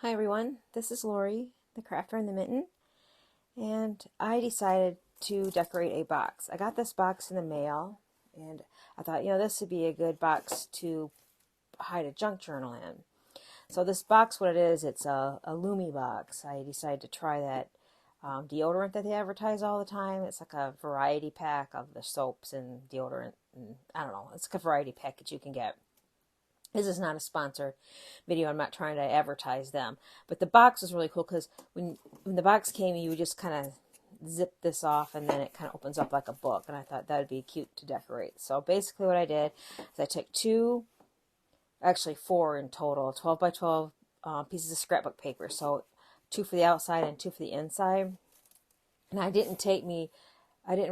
Hi everyone, this is Lori, the crafter in the mitten, and I decided to decorate a box. I got this box in the mail, and I thought, this would be a good box to hide a junk journal in. So this box, what it is, it's a Lumi box. I decided to try that deodorant that they advertise all the time. It's like a variety pack of the soaps and deodorant, and I don't know, it's like a variety package you can get. This is not a sponsored video. I'm not trying to advertise them. But the box was really cool because when the box came, you would just kind of zip this off and then it kind of opens up like a book. And I thought that would be cute to decorate. So basically what I did is I took actually four in total, 12 by 12 pieces of scrapbook paper. So two for the outside and two for the inside. And I didn't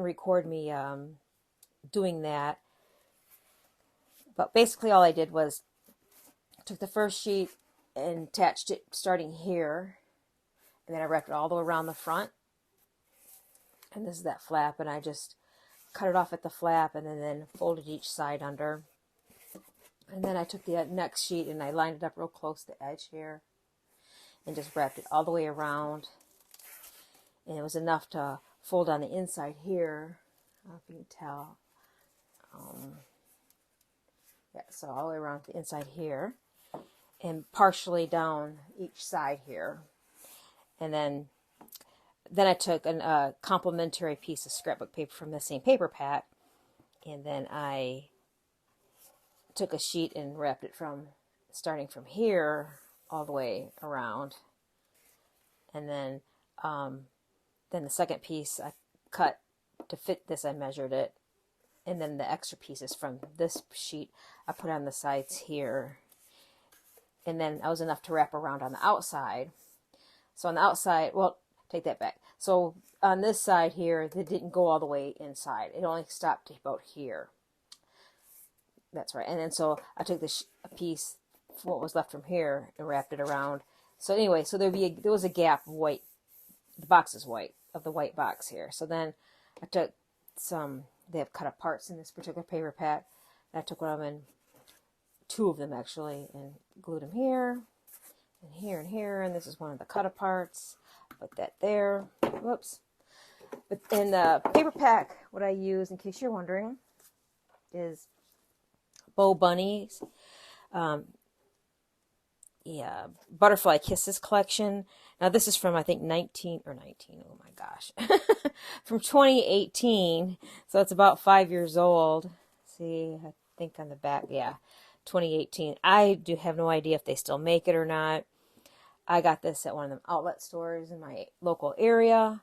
record me doing that. But basically all I did was took the first sheet and attached it starting here, and then I wrapped it all the way around the front, and this is that flap, and I just cut it off at the flap and then folded each side under, and then I took the next sheet and I lined it up real close to the edge here and just wrapped it all the way around, and it was enough to fold on the inside here. I don't know if you can tell. Yeah, so all the way around the inside here and partially down each side here. And then I took a complimentary piece of scrapbook paper from the same paper pack, and then I took a sheet and wrapped it starting from here all the way around. And then the second piece I cut to fit this. I measured it, and then the extra pieces from this sheet I put on the sides here. And then I was enough to wrap around on the outside. So on the outside, well, take that back. So on this side here, it didn't go all the way inside. It only stopped about here. That's right. And then so I took a piece, what was left from here, and wrapped it around. So anyway, so there was a gap of white. The box is white, of the white box here. So then I took they have cut up parts in this particular paper pack. And I took one of them, two of them actually, and glued them here and here and here. And this is one of the cut aparts. Put that there. Whoops. But in the paper pack, what I use, in case you're wondering, is Bo Bunny's Butterfly Kisses collection. Now this is from, I think, 19, oh my gosh, from 2018. So it's about 5 years old. See, I think on the back, yeah, 2018. I do have no idea if they still make it or not. I got this at one of them outlet stores in my local area.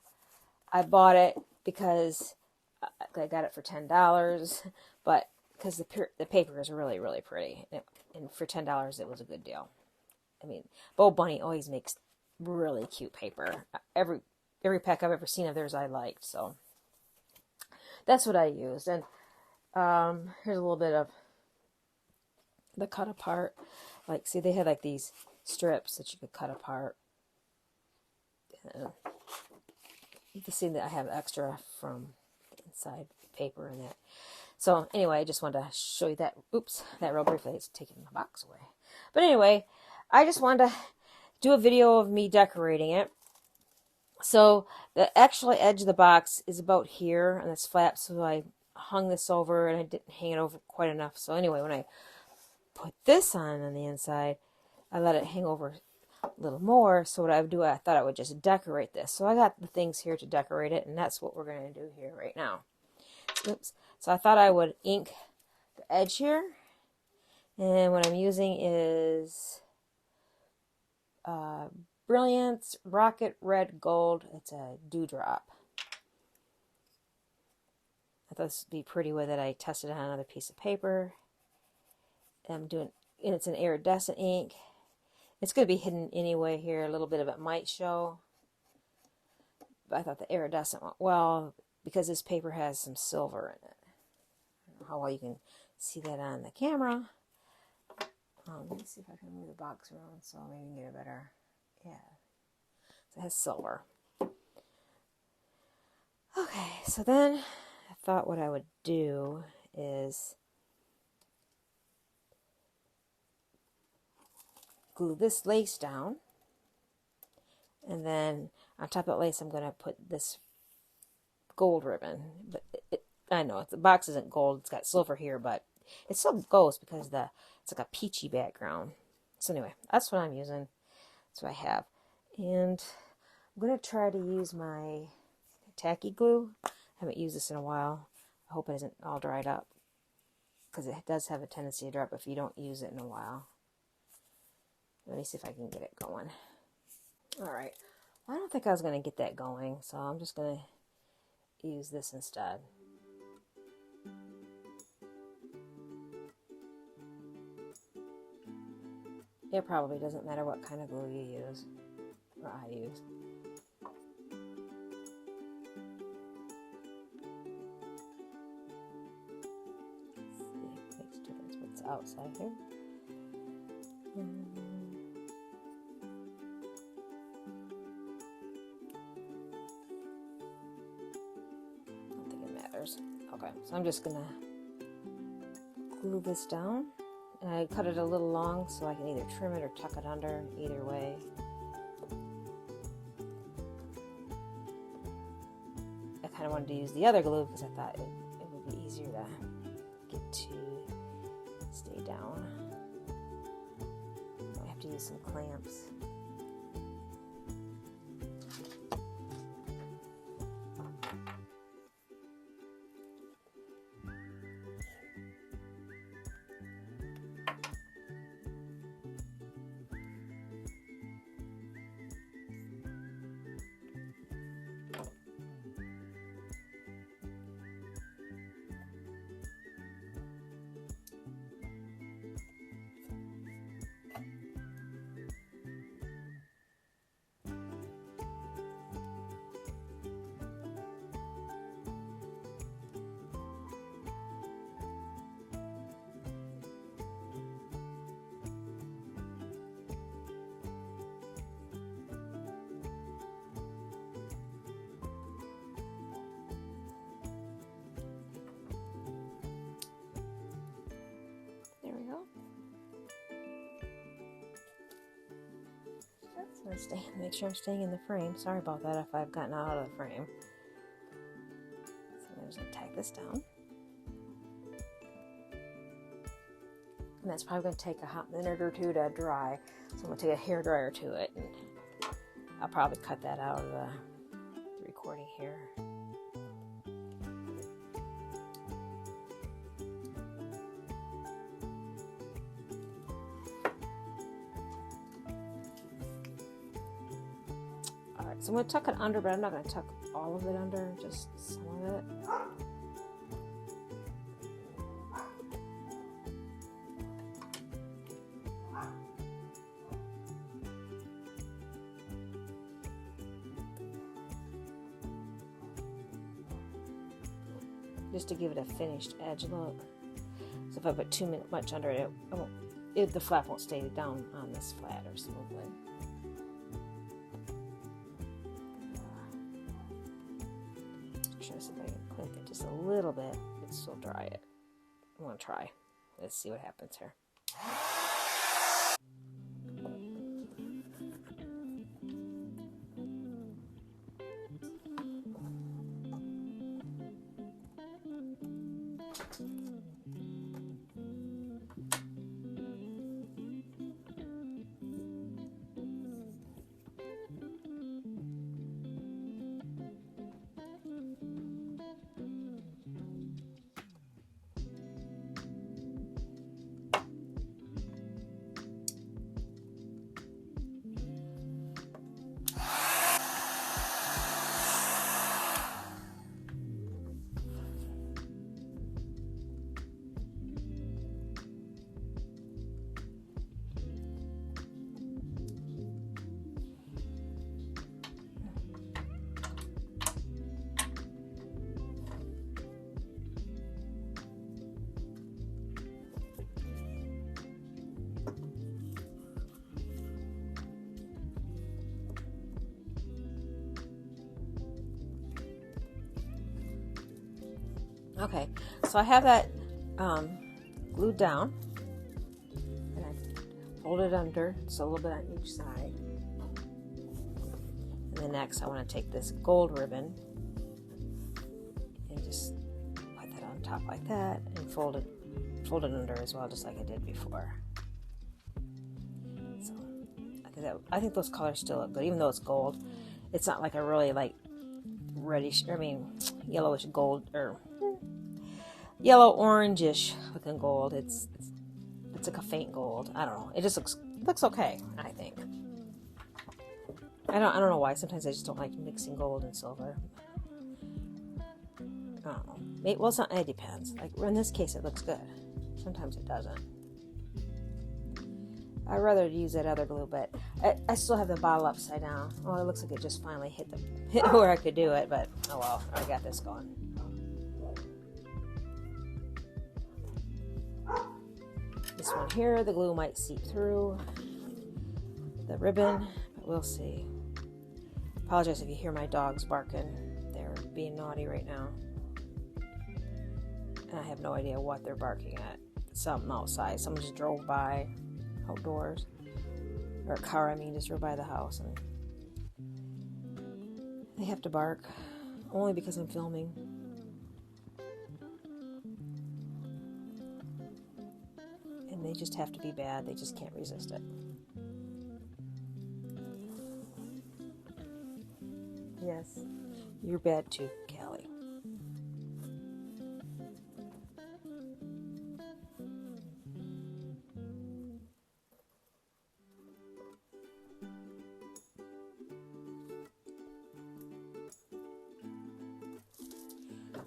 I bought it because I got it for $10, but because the paper is really, really pretty. And for $10, it was a good deal. I mean, Bo Bunny always makes really cute paper. Every pack I've ever seen of theirs I liked. So that's what I used. And here's a little bit of the cut apart. Like, see, they had like these strips that you could cut apart. You can see that I have extra from the inside paper and that. So anyway, I just wanted to show you that. Oops, that real briefly. It's taking my box away. But anyway, I just wanted to do a video of me decorating it. So the actual edge of the box is about here on this flap. So I hung this over and I didn't hang it over quite enough. So anyway, when I put this on the inside, I let it hang over a little more. So what I would do, I thought I would just decorate this. So I got the things here to decorate it, and that's what we're going to do here right now. Oops. So I thought I would ink the edge here. And what I'm using is Brilliance Rocket Red Gold. It's a dewdrop. I thought this would be pretty with it. I tested it on another piece of paper. And it's an iridescent ink. It's going to be hidden anyway here. A little bit of it might show. But I thought the iridescent went well because this paper has some silver in it. I don't know how well you can see that on the camera. Let me see if I can move the box around so maybe you can get a better, yeah. So it has silver. Okay, so then I thought what I would do is glue this lace down. And then on top of the lace, I'm going to put this gold ribbon. But I know the box isn't gold; it's got silver here, but it still goes because it's like a peachy background. So anyway, that's what I'm using. That's what I have, and I'm going to try to use my Tacky Glue. I haven't used this in a while. I hope it isn't all dried up, because it does have a tendency to dry up if you don't use it in a while. Let me see if I can get it going. Alright, I don't think I was going to get that going, so I'm just going to use this instead. It probably doesn't matter what kind of glue you use, or I use. Let's see, makes a difference what's outside here. Okay, so I'm just gonna glue this down, and I cut it a little long so I can either trim it or tuck it under, either way. I kind of wanted to use the other glue because I thought it would be easier to get to stay down. I have to use some clamps. So make sure I'm staying in the frame. Sorry about that if I've gotten out of the frame. So I'm just going to tack this down. And that's probably going to take a hot minute or two to dry. So I'm going to take a hairdryer to it. And I'll probably cut that out of the recording here. So I'm going to tuck it under, but I'm not going to tuck all of it under, just some of it. Just to give it a finished edge look. So if I put too much under it, the flap won't stay down on this flat or smoothly. See if I can clamp it just a little bit and still dry it. I want to try. Let's see what happens here. Okay, so I have that glued down, and I fold it under, so a little bit on each side. And then next I want to take this gold ribbon and just put that on top like that and fold it under as well, just like I did before. So I think those colors still look good, even though it's gold. It's not like a really like reddish, yellowish gold, or yellow orangish looking gold. It's like a faint gold. I don't know. It just looks okay, I think. I don't know why. Sometimes I just don't like mixing gold and silver. I don't know. Maybe, well, it depends. Like in this case, it looks good. Sometimes it doesn't. I'd rather use that other glue, but I still have the bottle upside down. Well, it looks like it just finally hit where I could do it, but oh well. I got this going. This one here, the glue might seep through the ribbon, but we'll see. Apologize if you hear my dogs barking. They're being naughty right now. And I have no idea what they're barking at. Something outside. Someone just drove by outdoors. Or a car, just drove by the house. And they have to bark. Only because I'm filming. And they just have to be bad. They just can't resist it. Yes, you're bad too, Callie.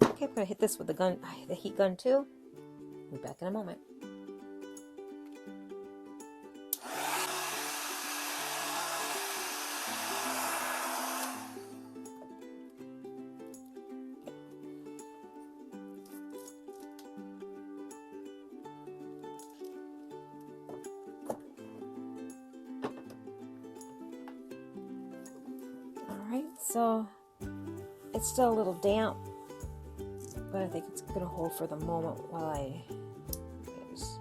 Okay, I'm gonna hit this with the heat gun too. Be back in a moment. Alright, so it's still a little damp, but I think it's going to hold for the moment while I just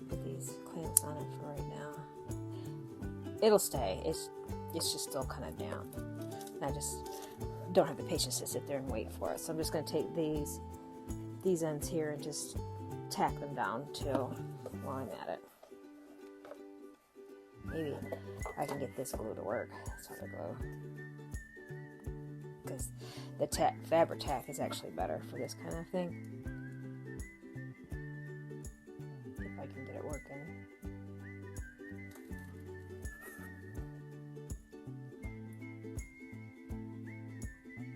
put these clamps on it for right now. It'll stay. It's just still kind of damp. And I just don't have the patience to sit there and wait for it. So I'm just going to take these ends here and just tack them down too while I'm at it. Maybe I can get this glue to work. This other glue. Because the fabric tack is actually better for this kind of thing. If I can get it working.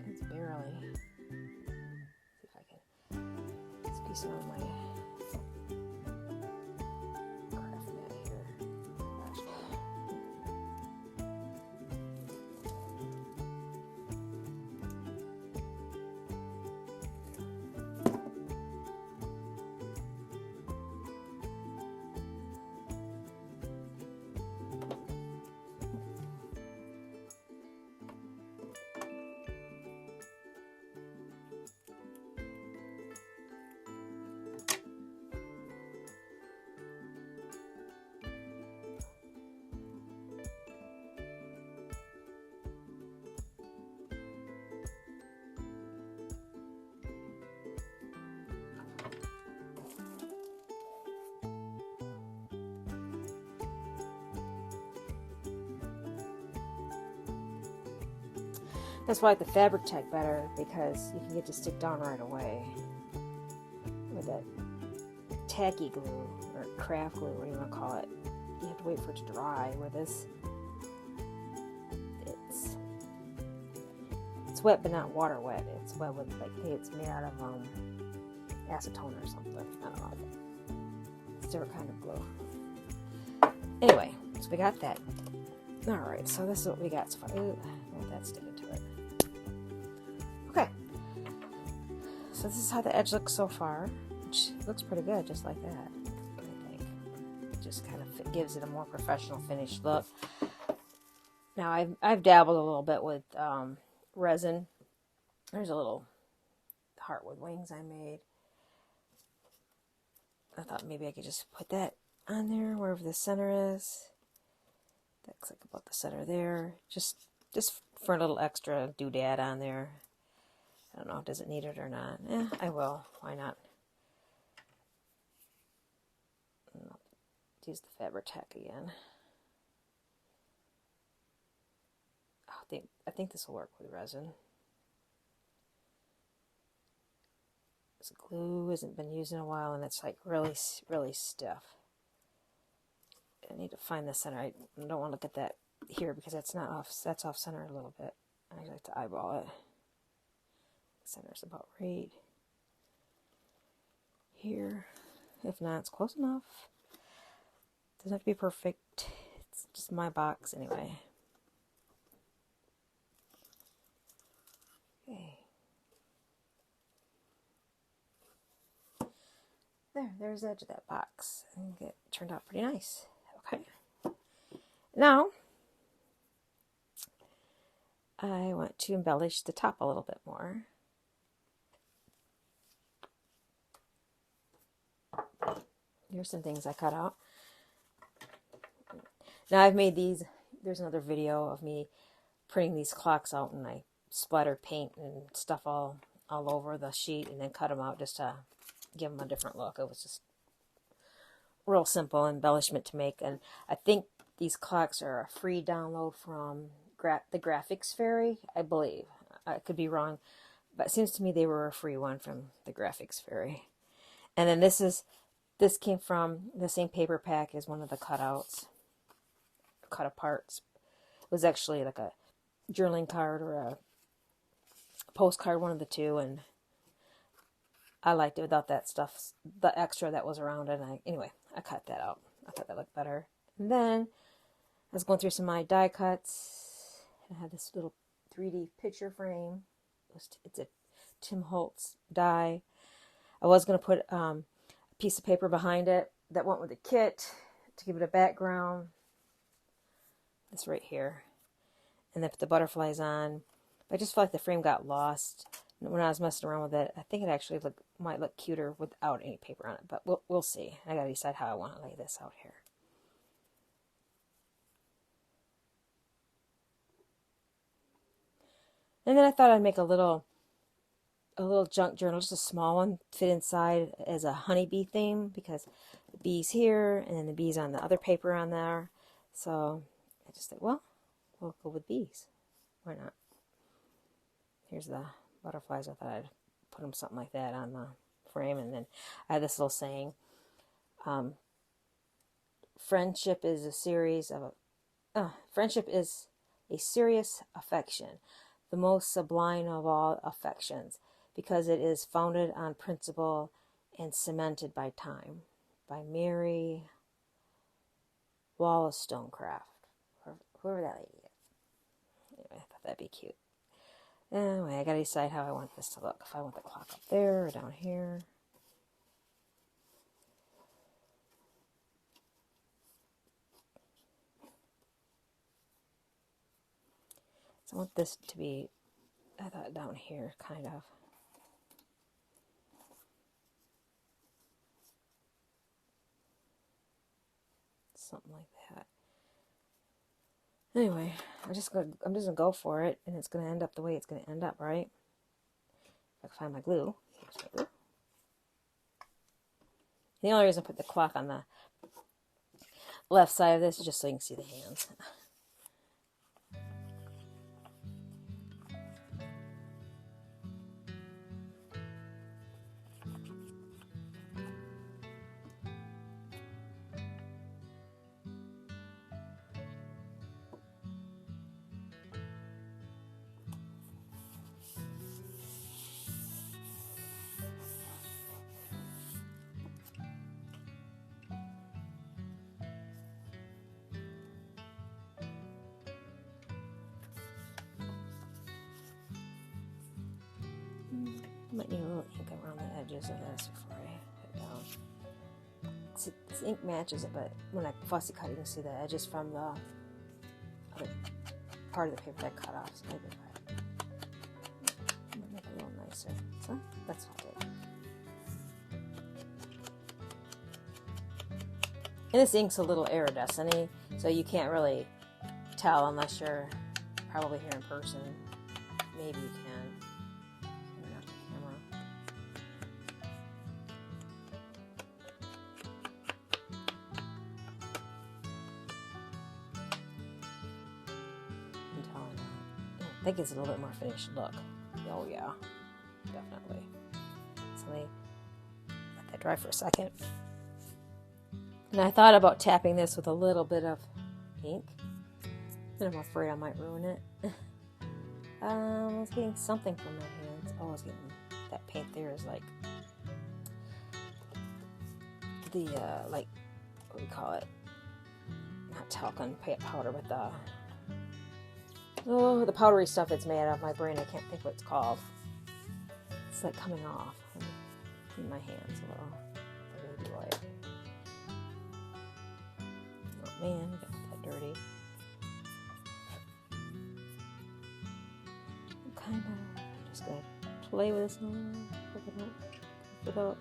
It's barely. See if I can. This piece on my craft mat here. Gosh. That's why I like the fabric tack better, because you can get to stick down right away. With that tacky glue, or craft glue, what do you want to call it, you have to wait for it to dry. Where this, it's wet but not water wet. It's wet with, like, it's made out of acetone or something. I don't know. It's a different kind of glue. Anyway, so we got that. Alright, so this is what we got so far. Ooh, I want that sticking to it. Okay. So this is how the edge looks so far. Which looks pretty good, just like that, I think. It just kind of gives it a more professional finished look. Now, I've dabbled a little bit with resin. There's a little heart with wings I made. I thought maybe I could just put that on there, wherever the center is. That Looks like about the center there. Just for a little extra doodad on there. I don't know, does it need it or not? I will. Why not? I'll use the Fabri-Tac again. Oh, I think this will work with resin. This glue hasn't been used in a while, and it's like really, really stiff. I need to find the center. I don't want to look at that here because that's not off. That's off center a little bit. I like to eyeball it. Center's about right here. If not, it's close enough. Doesn't have to be perfect. It's just my box anyway. Okay. There's the edge of that box. I think it turned out pretty nice. Okay. Now, I want to embellish the top a little bit more. Here's some things I cut out. Now I've made these, there's another video of me printing these clocks out, and I splattered paint and stuff all over the sheet and then cut them out just to give them a different look. It was just real simple embellishment to make, and I think these clocks are a free download from the Graphics Fairy, I believe. I could be wrong, but it seems to me they were a free one from the Graphics Fairy. And then this came from the same paper pack as one of the cutouts, cut aparts. It was actually like a journaling card or a postcard, one of the two, and I liked it without that stuff, the extra that was around it. And anyway, I cut that out. I thought that looked better. And then I was going through some of my die cuts. I had this little 3D picture frame. It's a Tim Holtz die. I was going to put a piece of paper behind it that went with the kit to give it a background. This right here. And then put the butterflies on. But I just felt like the frame got lost when I was messing around with it. I think it actually might look cuter without any paper on it. But we'll see. I got to decide how I want to lay this out here. And then I thought I'd make a little junk journal, just a small one, fit inside as a honeybee theme, because the bees here and then the bees on the other paper on there. So I just thought, well, we'll go with bees. Why not? Here's the butterflies. I thought I'd put them something like that on the frame. And then I had this little saying, friendship is a serious affection, the most sublime of all affections, because it is founded on principle and cemented by time. By Mary Wollstonecraft, or whoever that lady is. Anyway, I thought that'd be cute. Anyway, I gotta decide how I want this to look. If I want the clock up there or down here. So I want this to be, I thought, down here, kind of. Something like that. Anyway, I'm just gonna go for it, and it's gonna end up the way it's gonna end up, right? If I can find my glue. Here's my glue. The only reason I put the clock on the left side of this is just so you can see the hands. I might need a little ink around the edges of this before I put it down. See, this ink matches it, but when I fussy cut, you can see the edges from the other part of the paper that I cut off. So maybe if I might make it a little nicer. So that's what I did. And this ink's a little iridescent-y, so you can't really tell unless you're probably here in person. Maybe you can. Turn off the camera. I think it's a little bit more finished look. Oh yeah, definitely. So let me let that dry for a second. And I thought about tapping this with a little bit of ink, and I'm afraid I might ruin it. I was getting something from my hands. Oh, I was getting that paint there is like the like, what do we call it? Not talcum powder, but the powdery stuff it's made of. My brain, I can't think what it's called. It's like coming off in my hands a little. Baby white. Oh man, I got that dirty. I'm kind of just gonna play with this one. Pick it up.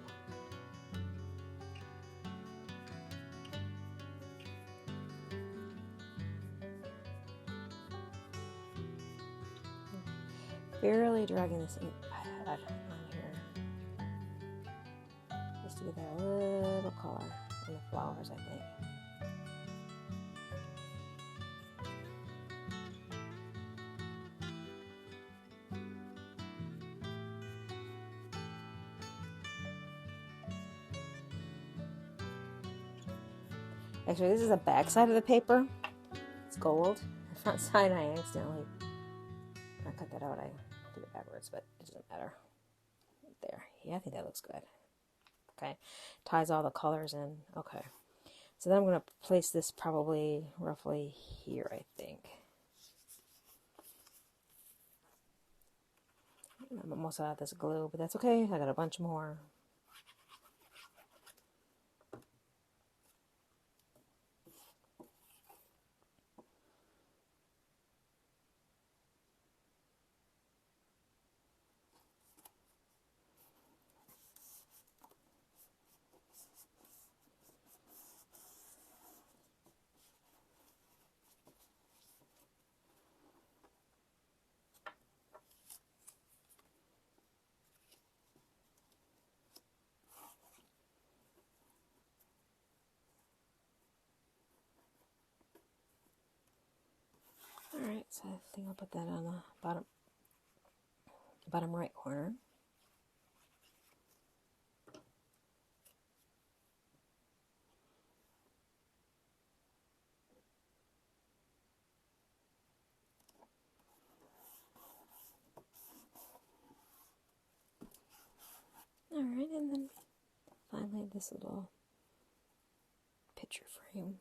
Barely dragging this ink pad on here. Just to get that little color on the flowers, I think. Actually, this is the back side of the paper. It's gold. The front side, I accidentally, I cut that out. I did it backwards, but it doesn't matter. Right there. Yeah, I think that looks good. Okay. Ties all the colors in. Okay. So then I'm going to place this probably roughly here, I think. I'm almost out of this glue, but that's okay. I got a bunch more. Alright, so I think I'll put that on the bottom right corner. Alright, and then finally this little picture frame.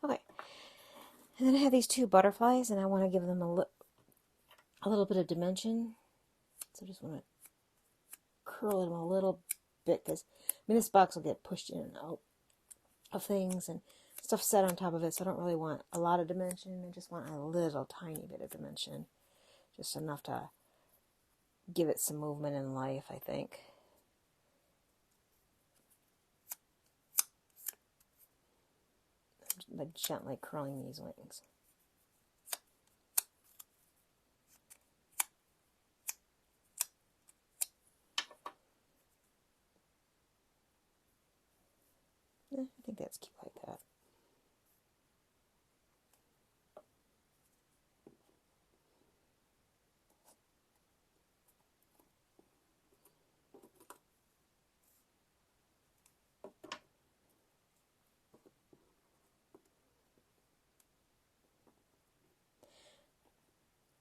Okay, and then I have these two butterflies, and I want to give them a little bit of dimension. So I just want to curl them a little bit, because I mean this box will get pushed in and out of things and stuff set on top of it, so I don't really want a lot of dimension. I just want a little tiny bit of dimension, just enough to give it some movement and life, I think. Like gently curling these wings. I think that's cute like that.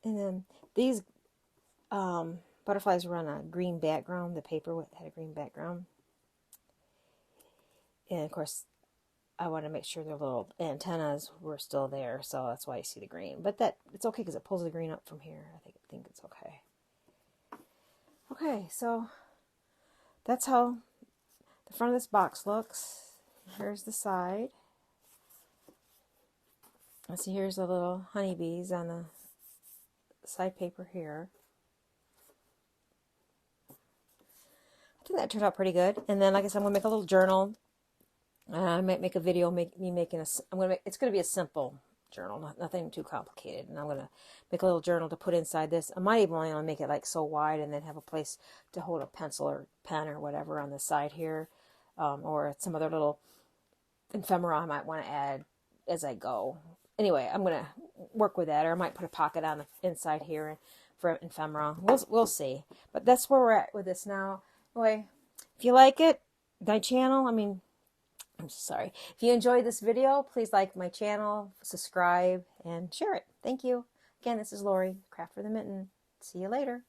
And then these butterflies were on a green background. The paper had a green background. And of course, I want to make sure their little antennas were still there, so that's why you see the green. But that it's okay because it pulls the green up from here. I think it's okay. Okay, so that's how the front of this box looks. Here's the side. Let's see, here's the little honeybees on the side paper here. I think that turned out pretty good. And then, like I said, I'm going to make a little journal. I might make a video, it's going to be a simple journal, nothing too complicated. And I'm going to make a little journal to put inside this. I might even want to make it like so wide and then have a place to hold a pencil or pen or whatever on the side here. Or some other little ephemera I might want to add as I go. Anyway, I'm going to work with that, or I might put a pocket on the inside here for ephemera. We'll see. But that's where we're at with this now. Anyway, if you like it, my channel, I'm sorry. If you enjoyed this video, please like my channel, subscribe, and share it. Thank you. Again, this is Lori, Craft for the Mitten. See you later.